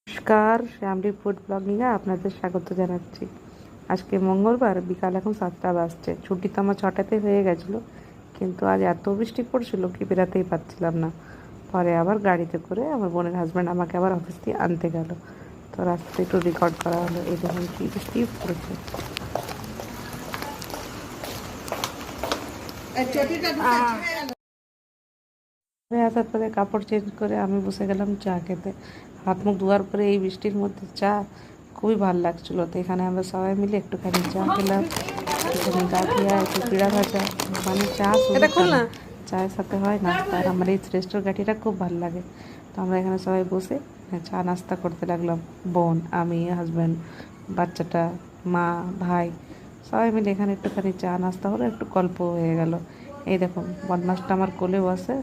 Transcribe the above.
নমস্কার, শ্যামলি ফুড ব্লগিংয়ে আপনাদের স্বাগত জানাচ্ছি। আজকে মঙ্গলবার, বিকাল এখন 7টা বাজছে। ছুটি তো আমার 6টাতে হয়ে গেছিলো, কিন্তু আজ এত বৃষ্টি পড়ছিল কি বেরাতেই পারছিলাম না। পরে আবার গাড়িতে করে আমার বোনের হাজব্যান্ড আমাকে আবার অফিস থেকে আনতে গেল, তো রাস্তাতে একটু রেকর্ড করা হলো। এই দেখুন কি বৃষ্টি পড়েছে। আসার পরে কাপড় চেঞ্জ করে আমি বসে গেলাম চা খেতে। হাত মুখ ধোয়ার পরে এই বৃষ্টির মধ্যে চা খুবই ভালো লাগছিলো। তো এখানে আমরা সবাই মিলে একটুখানি চা খেলাম, একটুখানি গাঠিয়া, একটু পিড়া ভাজা। মানে চা শুধু না, চায়ের সাথে হয় নাস্তা। আর আমার এই শ্রেষ্ঠর গাঠিটা খুব ভালো লাগে। তো আমরা এখানে সবাই বসে চা নাস্তা করতে লাগলাম। বোন, আমি, হাজব্যান্ড, বাচ্চাটা, মা, ভাই, সবাই মিলে এখানে একটুখানি চা নাস্তা হলো, একটু গল্প হয়ে গেল। এই দেখুন বদমাসটা আমার কোলে বসে